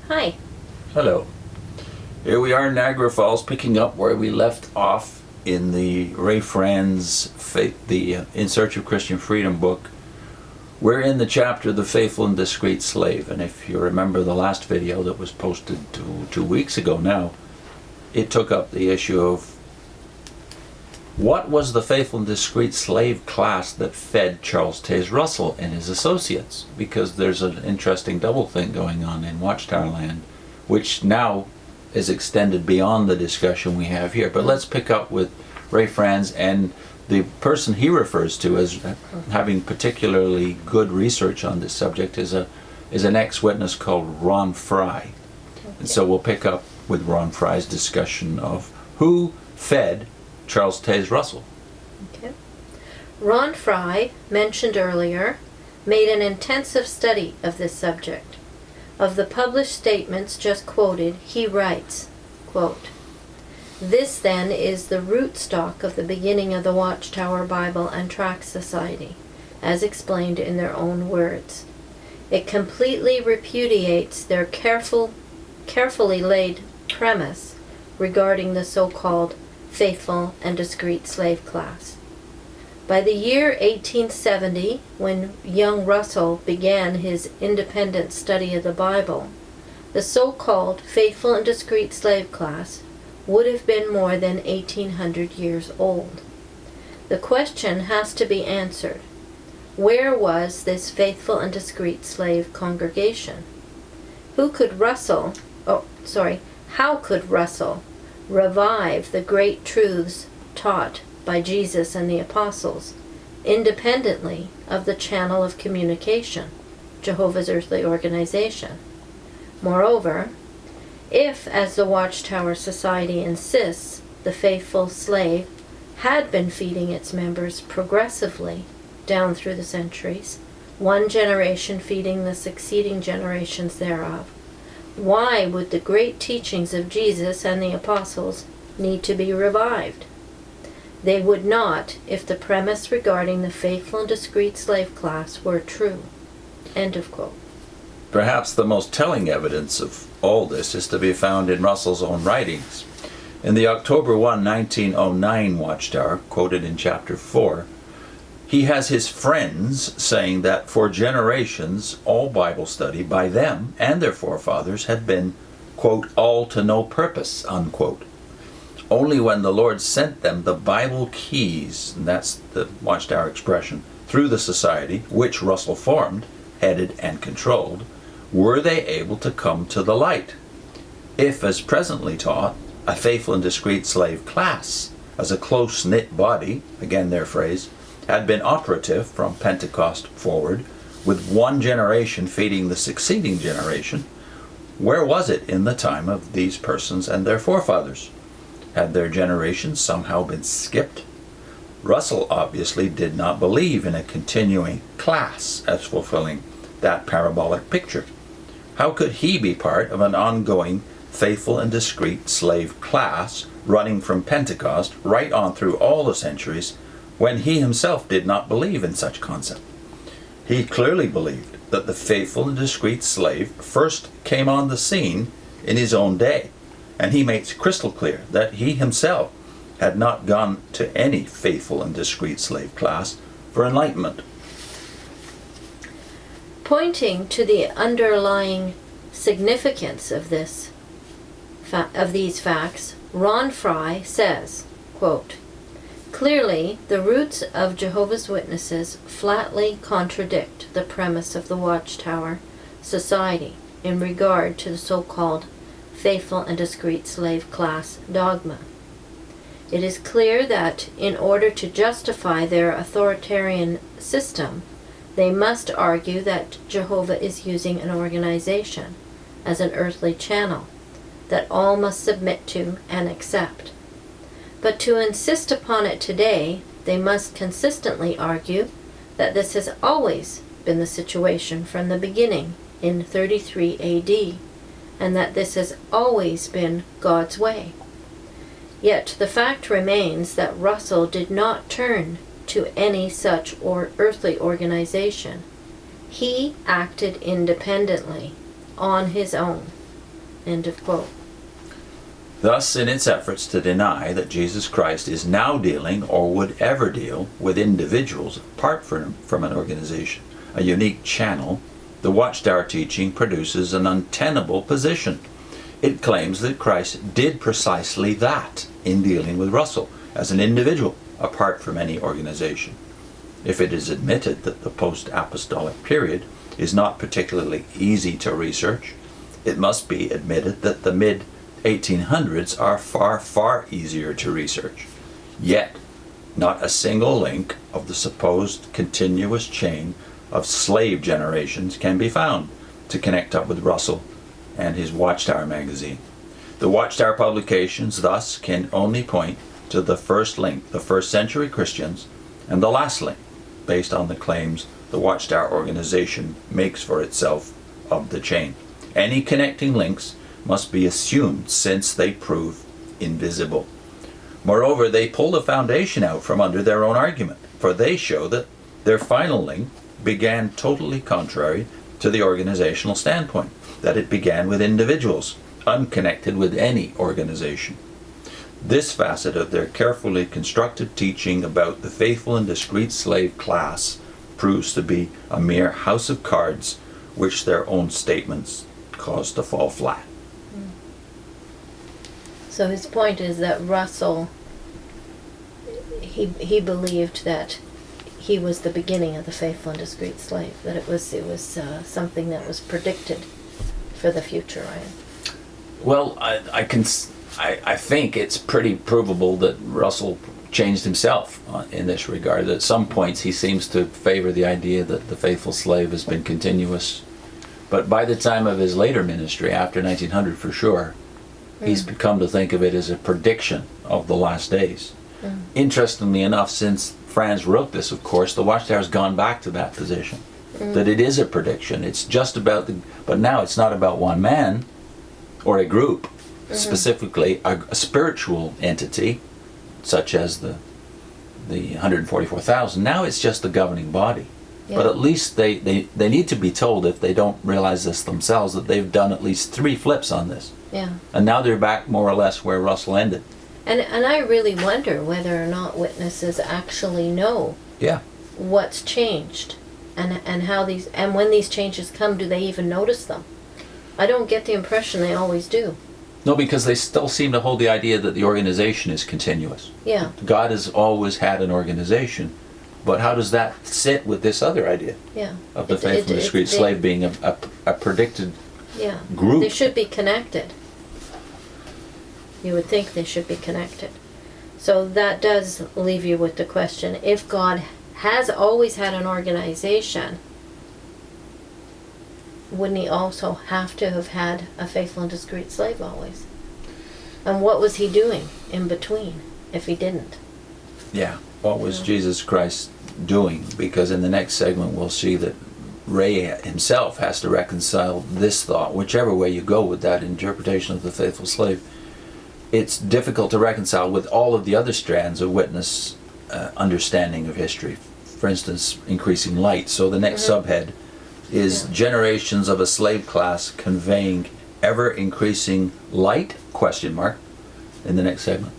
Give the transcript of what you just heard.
Hi. Hello. Here we are in Niagara Falls, picking up where we left off in the Ray Franz, the In Search of Christian Freedom book. We're in the chapter, The Faithful and Discreet Slave. And if you remember the last video that was posted two weeks ago now, it took up the issue of what was the faithful and discreet slave class that fed Charles Taze Russell and his associates? Because there's an interesting doublethink going on in Watchtower Land, which now is extended beyond the discussion we have here. But let's pick up with Ray Franz, and the person he refers to as having particularly good research on this subject is an ex-witness called Ron Frye. Okay. And so we'll pick up with Ron Frye's discussion of who fed Charles Taze Russell. Okay. Ron Frye, mentioned earlier, made an intensive study of this subject. Of the published statements just quoted, he writes, quote, "This then is the rootstock of the beginning of the Watchtower Bible and Tract Society, as explained in their own words. It completely repudiates their carefully laid premise regarding the so-called faithful and discreet slave class. By the year 1870, when young Russell began his independent study of the Bible, the so-called faithful and discreet slave class would have been more than 1800 years old. The question has to be answered. Where was this faithful and discreet slave congregation? How could Russell revive the great truths taught by Jesus and the apostles, independently of the channel of communication, Jehovah's earthly organization? Moreover, if, as the Watchtower Society insists, the faithful slave had been feeding its members progressively down through the centuries, one generation feeding the succeeding generations thereof, why would the great teachings of Jesus and the apostles need to be revived? They would not if the premise regarding the faithful and discreet slave class were true." End of quote. Perhaps the most telling evidence of all this is to be found in Russell's own writings. In the October 1, 1909 Watchtower, quoted in chapter 4, he has his friends saying that for generations all Bible study by them and their forefathers had been, quote, all to no purpose, unquote. Only when the Lord sent them the Bible keys, and that's the Watchtower expression, through the society, which Russell formed, headed, and controlled, were they able to come to the light. If, as presently taught, a faithful and discreet slave class, as a close-knit body, again their phrase, had been operative from Pentecost forward, with one generation feeding the succeeding generation, where was it in the time of these persons and their forefathers? Had their generations somehow been skipped? Russell obviously did not believe in a continuing class as fulfilling that parabolic picture. How could he be part of an ongoing faithful and discreet slave class running from Pentecost right on through all the centuries when he himself did not believe in such concept? He clearly believed that the faithful and discreet slave first came on the scene in his own day, and he makes crystal clear that he himself had not gone to any faithful and discreet slave class for enlightenment. Pointing to the underlying significance of these facts, Ron Frye says, quote, "Clearly, the roots of Jehovah's Witnesses flatly contradict the premise of the Watchtower Society in regard to the so-called faithful and discreet slave class dogma. It is clear that in order to justify their authoritarian system, they must argue that Jehovah is using an organization as an earthly channel that all must submit to and accept. But to insist upon it today, they must consistently argue that this has always been the situation from the beginning in 33 AD, and that this has always been God's way. Yet the fact remains that Russell did not turn to any such earthly organization. He acted independently, on his own, End of quote. Thus, in its efforts to deny that Jesus Christ is now dealing or would ever deal with individuals apart from an organization, a unique channel, the Watchtower teaching produces an untenable position. It claims that Christ did precisely that in dealing with Russell as an individual apart from any organization. If it is admitted that the post-apostolic period is not particularly easy to research, it must be admitted that the mid-1800s are far, far easier to research. Yet, not a single link of the supposed continuous chain of slave generations can be found to connect up with Russell and his Watchtower magazine. The Watchtower publications thus can only point to the first link, the first century Christians, and the last link, based on the claims the Watchtower organization makes for itself of the chain. Any connecting links must be assumed since they prove invisible. Moreover, they pull the foundation out from under their own argument, for they show that their final link began totally contrary to the organizational standpoint, that it began with individuals, unconnected with any organization. This facet of their carefully constructed teaching about the faithful and discreet slave class proves to be a mere house of cards which their own statements cause to fall flat. So his point is that Russell, he believed that he was the beginning of the faithful and discreet slave, that it was something that was predicted for the future, right? Well, I think it's pretty provable that Russell changed himself in this regard. At some points he seems to favor the idea that the faithful slave has been continuous. But by the time of his later ministry, after 1900 for sure, he's come to think of it as a prediction of the last days. Interestingly enough, since Franz wrote this, of course, the Watchtower's gone back to that position, that it is a prediction. It's just about but now it's not about one man or a group, specifically a spiritual entity, such as the 144,000. Now it's just the governing body. Yeah. But at least they need to be told, if they don't realize this themselves, that they've done at least 3 flips on this. Yeah. And now they're back more or less where Russell ended. And I really wonder whether or not witnesses actually know what's changed and how and when these changes come, do they even notice them? I don't get the impression they always do. No, because they still seem to hold the idea that the organization is continuous. Yeah. God has always had an organization, but how does that sit with this other idea? Yeah. Of the faithful and discreet slave being a predicted group? They should be connected. You would think they should be connected. So that does leave you with the question, if God has always had an organization, wouldn't he also have to have had a faithful and discreet slave always? And what was he doing in between if he didn't? Yeah, what was Jesus Christ doing? Because in the next segment we'll see that Ray himself has to reconcile this thought, whichever way you go with that interpretation of the faithful slave. It's difficult to reconcile with all of the other strands of witness understanding of history. For instance, increasing light. So the next subhead is generations of a slave class conveying ever increasing light, ? In the next segment.